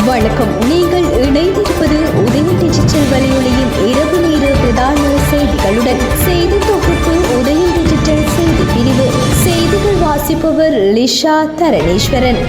வணக்கம். நீங்கள் இணைந்திருப்பது உதய டிஜிட்டல் வலையொலியின் இரவு நேர பிரதான செய்திகளுடன். செய்தி தொகுப்பு உதய டிஜிட்டல் செய்தி பிரிவு. செய்திகள் வாசிப்பவர் லிஷா தரணேஸ்வரன்.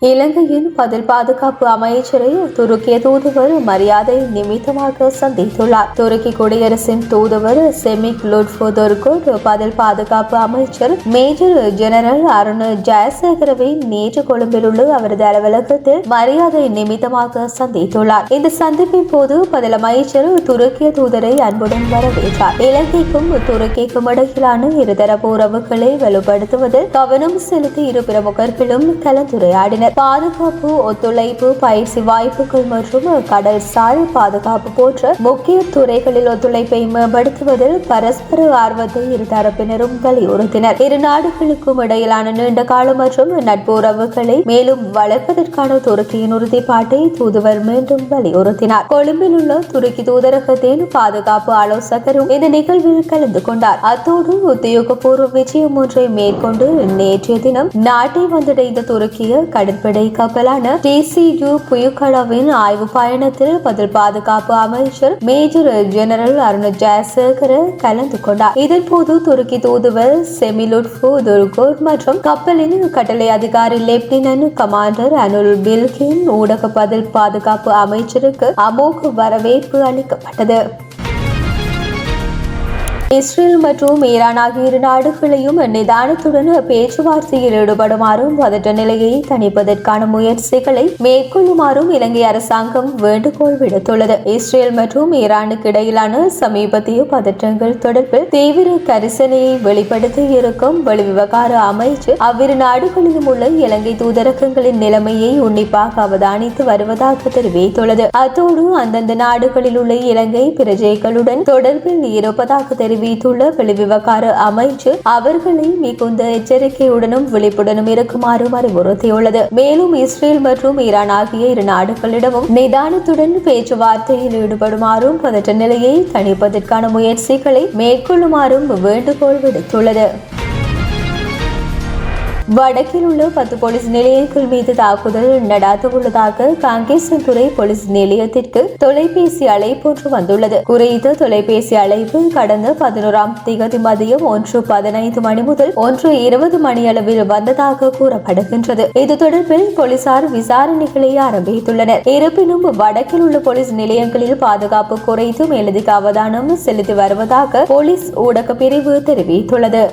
இலங்கையின் பதில் பாதுகாப்பு அமைச்சரை துருக்கிய தூதுவர் மரியாதை நிமித்தமாக சந்தித்துள்ளார். துருக்கி குடியரசின் தூதுவர் செமிக் லுட்ஃபுதொர்குட் பதில் பாதுகாப்பு அமைச்சர் மேஜர் ஜெனரல் அருண் ஜெயசேகரவை நேற்று கொழும்பில் உள்ள அவரது அலுவலகத்தில் மரியாதை நிமித்தமாக சந்தித்துள்ளார். இந்த சந்திப்பின் போது பதில் அமைச்சர் துருக்கிய தூதரை அன்புடன் வரவேற்றார். இலங்கைக்கும் துருக்கிக்கும் இடையிலான இருதரப்பு உறவுகளை வலுப்படுத்துவதில் கவனம் செலுத்தி இரு பிரமுகர்களும் கலந்துரையாடினர். பாதுகாப்பு, ஒத்துழைப்பு, பயிற்சி வாய்ப்புகள் மற்றும் கடல்சார் பாதுகாப்பு போன்ற முக்கிய துறைகளில் ஒத்துழைப்பை மேம்படுத்துவதில் பரஸ்பர ஆர்வத்தை இருதரப்பினரும் வலியுறுத்தினர். இரு நாடுகளுக்கும் இடையிலான நீண்ட கால மற்றும் நட்பு உறவுகளை மேலும் வளர்ப்பதற்கான துருக்கியின் உறுதிப்பாட்டை தூதுவர் மீண்டும் வலியுறுத்தினார். கொழும்பில் உள்ள துருக்கி தூதரகத்தின் பாதுகாப்பு ஆலோசகரும் இந்த நிகழ்வில் கலந்து கொண்டார். அத்தோடு உத்தியோகபூர்வ விஜயம் ஒன்றை மேற்கொண்டு நேற்றைய தினம் நாட்டை வந்தடைந்த துருக்கிய கடற்படை கப்பலான TCU புயுக்களாவின் ஆய்வு பயணத்தில் பதில் பாதுகாப்பு அமைச்சர் மேஜர் ஜெனரல் அருண் ஜெயசேகர கலந்து கொண்டார். இதன்போது துருக்கி தூதுவர் செமிலுட்ஃபுதொர்குட் மற்றும் கப்பலின் கட்டளை அதிகாரி லெப்டினன்ட் கமாண்டர் அனுல் பில்கின் ஊடக பதில் பாதுகாப்பு அமைச்சருக்கு அமோக வரவேற்பு அளிக்கப்பட்டது. இஸ்ரேல் மற்றும் ஈரான் ஆகிய இரு நாடுகளையும் நிதானத்துடன் பேச்சுவார்த்தையில் ஈடுபடுமாறும் பதற்ற நிலையை தணிப்பதற்கான முயற்சிகளை மேற்கொள்ளுமாறும் இலங்கை அரசாங்கம் வேண்டுகோள் விடுத்துள்ளது. இஸ்ரேல் மற்றும் ஈரானுக்கு இடையிலான சமீபத்திய பதற்றங்கள் தொடர்பில் தீவிர கரிசனையை வெளிப்படுத்தி இருக்கும் வெளிவிவகார அமைச்சு அவ்விரு நாடுகளிலும் உள்ள இலங்கை தூதரகங்களின் நிலைமையை உன்னிப்பாக அவதானித்து வருவதாக தெரிவித்துள்ளது. அத்தோடு அந்தந்த நாடுகளில் உள்ள இலங்கை பிரஜைகளுடன் தொடர்பில் இருப்பதாக தெரிவித்துள்ள வெளிவிவகார அமைச்சு அவர்களை மிகுந்த எச்சரிக்கையுடனும் விழிப்புடனும் இருக்குமாறும் அறிவுறுத்தியுள்ளது. மேலும் இஸ்ரேல் மற்றும் ஈரான் ஆகிய இரு நாடுகளிடமும் நிதானத்துடன் பேச்சுவார்த்தையில் ஈடுபடுமாறும் பதற்ற நிலையை தணிப்பதற்கான முயற்சிகளை மேற்கொள்ளுமாறும் வேண்டுகோள் விடுத்துள்ளது. வடக்கில் உள்ள 10 போலீஸ் நிலையங்கள் மீது தாக்குதல் நடாத்தவுள்ளதாக காங்கேசன்துறை போலீஸ் நிலையத்திற்கு தொலைபேசி அழைப்பு ஒன்று வந்துள்ளது. குறித்த தொலைபேசி அழைப்பு கடந்த 11ஆம் தேதி மதியம் 1:15 மணி முதல் 1:20 மணி அளவில் வந்ததாக கூறப்படுகின்றது. இது தொடர்பில் போலீசார் விசாரணைகளை ஆரம்பித்துள்ளனர். இருப்பினும் வடக்கில் உள்ள போலீஸ் நிலையங்களில் பாதுகாப்பு குறைத்து மேலதிக அவதானம் செலுத்தி வருவதாக போலீஸ் ஊடக பிரிவு தெரிவித்துள்ளது.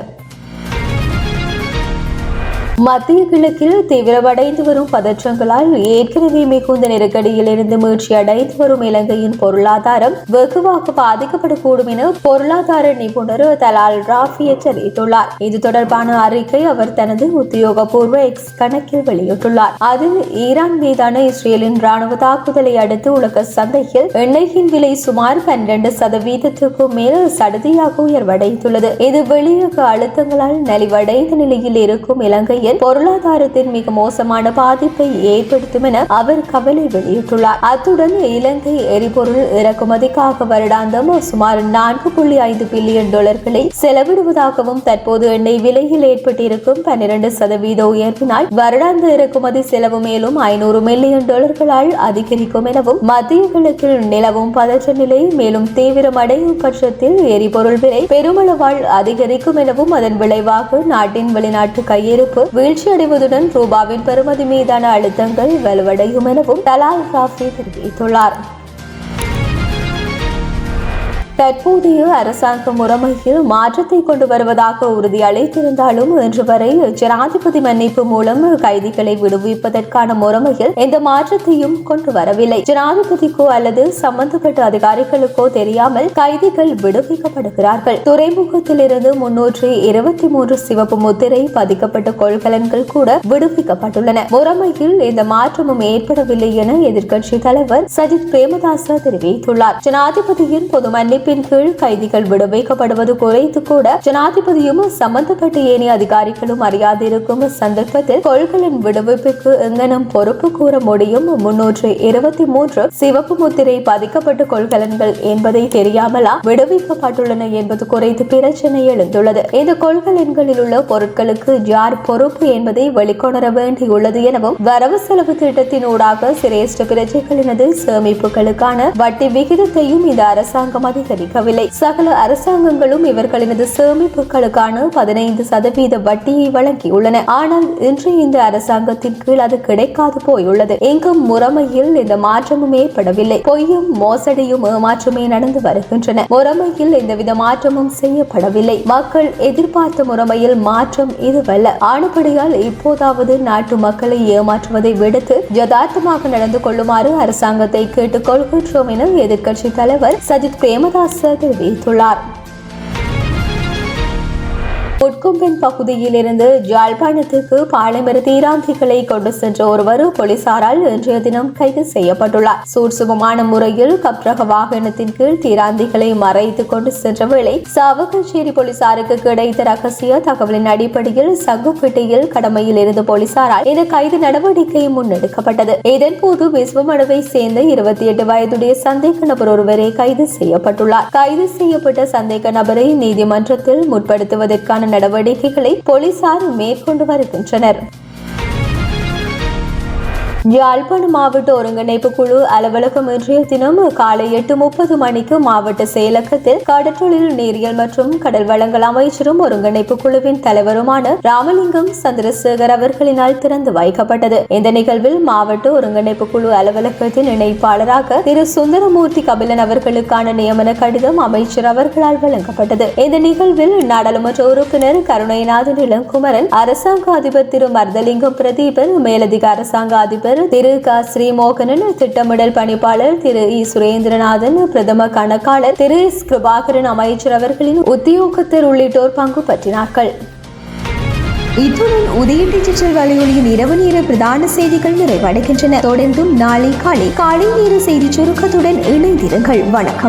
மத்திய கிழக்கில் தீவிரமடைந்து வரும் பதற்றங்களால் ஏற்கனவே மிகுந்த நெருக்கடியில் இருந்து மீட்சி அடைந்து வரும் இலங்கையின் பொருளாதாரம் வெகுவாக பாதிக்கப்படக்கூடும் என பொருளாதார நிபுணர் தலால் ராஃபி எச்சரித்துள்ளார். இது தொடர்பான அறிக்கை அவர் தனது உத்தியோகபூர்வ எக்ஸ் கணக்கில் வெளியிட்டுள்ளார். அதில் ஈரான் மீதான இஸ்ரேலின் ராணுவ தாக்குதலை அடுத்து உலக சந்தையில் எண்ணெயின் விலை சுமார் 12% மேல் சடுதியாக உயர்வடைந்துள்ளது. இது வெளியக அழுத்தங்களால் நலிவடைந்த நிலையில் இருக்கும் இலங்கையில் பொருளாதாரத்தின் மிக மோசமான பாதிப்பை ஏற்படுத்தும் என அவர் கவலை வெளியிட்டுள்ளார். அத்துடன் இலங்கை எரிபொருள் இறக்குமதிக்காக வருடாந்தம் சுமார் 4.5 பில்லியன் டாலர்களை செலவிடுவதாகவும் தற்போது எண்ணெய் விலையில் ஏற்பட்டிருக்கும் 12% உயர்வினால் வருடாந்த இறக்குமதி செலவு மேலும் 500 மில்லியன் டாலர்களால் அதிகரிக்கும் எனவும் மத்திய கிழக்கில் நிலவும் பதற்ற நிலை மேலும் தீவிரமடையும் பட்சத்தில் எரிபொருள் விலை பெருமளவால் அதிகரிக்கும் எனவும் அதன் விளைவாக நாட்டின் வெளிநாட்டு கையிருப்பு வீழ்ச்சியடைவதுடன் ரூபாவின் பெறுமதி மீதான அழுத்தங்கள் வலுவடையும் எனவும் தலால் ராஃபி தெரிவித்துள்ளார். தற்போதைய அரசாங்க முறைமையில் மாற்றத்தை கொண்டு வருவதாக உறுதி அளித்திருந்தாலும் இன்று வரை ஜனாதிபதி மன்னிப்பு மூலம் கைதிகளை விடுவிப்பதற்கான முறைமையில் எந்த மாற்றத்தையும் கொண்டு வரவில்லை. ஜனாதிபதிக்கோ அல்லது சம்பந்தப்பட்ட அதிகாரிகளுக்கோ தெரியாமல் கைதிகள் விடுவிக்கப்படுகிறார்கள். துறைமுகத்தில் இருந்து 323 சிவப்பு முத்திரை பதிக்கப்பட்ட கொள்கலன்கள் கூட விடுவிக்கப்பட்டுள்ளன. முறைமையில் எந்த மாற்றமும் ஏற்படவில்லை என எதிர்க்கட்சி தலைவர் சஜித் பிரேமதாச தெரிவித்துள்ளார். ஜனாதிபதியின் பொது மன்னிப்பு தீர்ப்பின் கீழ் கைதிகள் விடுவிக்கப்படுவது குறித்து கூட ஜனாதிபதியும் சம்பந்தப்பட்ட ஏனைய அதிகாரிகளும் அறியாதிருக்கும் சந்தர்ப்பத்தில் கொள்கலன் விடுவிப்புக்கு எங்கனும் பொறுப்பு கூற முடியும். 323 சிவப்பு முத்திரை பதிக்கப்பட்ட கொள்கலன்கள் என்பதை தெரியாமலா விடுவிக்கப்பட்டுள்ளன என்பது குறித்து பிரச்சனை எழுந்துள்ளது. இந்த கொள்கலன்களில் உள்ள பொருட்களுக்கு யார் பொறுப்பு என்பதை வெளிக்கொணர வேண்டியுள்ளது எனவும் வரவு செலவு திட்டத்தினூடாக சிரேஷ்ட பிரஜைகளினது சேமிப்புகளுக்கான வட்டி விகிதத்தையும் இந்த அரசாங்கம் அதிகரிக்கவில்லை. சகல அரசாங்கங்களும் இவர்களினது சேமிப்புகளுக்கான 15% வட்டியை வழங்கியுள்ளன. ஆனால் இன்று இந்த அரசாங்கத்தின் கீழ் அது கிடைக்காது போயுள்ளது. எங்கும் முறைமையில் இந்த மாற்றமும் ஏற்படவில்லை. பொய்யும் மோசடியும் ஏமாற்றமே நடந்து வருகின்றன. முறைமையில் எந்தவித மாற்றமும் செய்யப்படவில்லை. மக்கள் எதிர்பார்த்த முறைமையில் மாற்றம் இதுவல்ல. ஆனபடியால் இப்போதாவது நாட்டு மக்களை ஏமாற்றுவதை விடுத்து யதார்த்தமாக நடந்து கொள்ளுமாறு அரசாங்கத்தை கேட்டுக் கொள்கின்றோம் என எதிர்க்கட்சி தலைவர் சஜித் பிரேமதாச தெரிவித்துள்ளார். முட்கொம்பன் பகுதியில் இருந்து யாழ்ப்பாணத்துக்கு பாலைமர தீராந்திகளை கொண்டு சென்ற ஒருவர் போலீசாரால் இன்றைய தினம் கைது செய்யப்பட்டுள்ளார். சூட்சுமமான முறையில் கப்ரக வாகனத்தின் கீழ் தீராந்திகளை மறைத்து கொண்டு சென்ற வேளை சாவகச்சேரி போலீசாருக்கு கிடைத்த ரகசிய தகவலின் அடிப்படையில் சங்குப்பேட்டையில் கடமையில் இருந்த போலீசாரால் இந்த கைது நடவடிக்கை முன்னெடுக்கப்பட்டது. இதன்போது விஸ்வமடுவை சேர்ந்த 28 வயதுடைய சந்தேக நபர் ஒருவரை கைது செய்யப்பட்டுள்ளார். கைது செய்யப்பட்ட சந்தேக நபரை நீதிமன்றத்தில் முற்படுத்துவதற்கான நடவடிக்கைகளை போலீசார் மேற்கொண்டு வருகின்றனர். யாழ்ப்பாணம் மாவட்ட ஒருங்கிணைப்பு குழு அலுவலகம் இன்றைய தினம் காலை 8:30 மணிக்கு மாவட்ட செயலகத்தில் கடற்றொழில் நீரியல் மற்றும் கடல் வளங்கள் அமைச்சரும் ஒருங்கிணைப்பு குழுவின் தலைவருமான ராமலிங்கம் சந்திரசேகர் அவர்களினால் திறந்து வைக்கப்பட்டது. இந்த நிகழ்வில் மாவட்ட ஒருங்கிணைப்பு குழு அலுவலகத்தின் இணைப்பாளராக திரு சுந்தரமூர்த்தி கபிலன் அவர்களுக்கான நியமன கடிதம் அமைச்சர் அவர்களால் வழங்கப்பட்டது. இந்த நிகழ்வில் நாடாளுமன்ற உறுப்பினர் கருணைநாதன் இளங்குமரன், அரசாங்க அதிபர் திரு மர்தலிங்கம் பிரதீபன், மேலதிக அரசாங்க அதிபர் திரு க ஸ்ரீமோகனன், திட்டமிடல் பணிப்பாளர் திரு இ சுரேந்திரநாதன், பிரதம கணக்காளர் திரு எஸ் கிருபாகரன், அமைச்சர் அவர்களின் உத்தியோகத்தர் உள்ளிட்டோர் பங்கு பற்றினார்கள். இத்துடன் உதய டிஜிட்டல் வலையொலியின் இரவு நேர பிரதான செய்திகள் நிறைவடைகின்றன. தொடர்ந்தும் நாளை காலை நேர செய்தி சுருக்கத்துடன் இணைந்திருங்கள். வணக்கம்.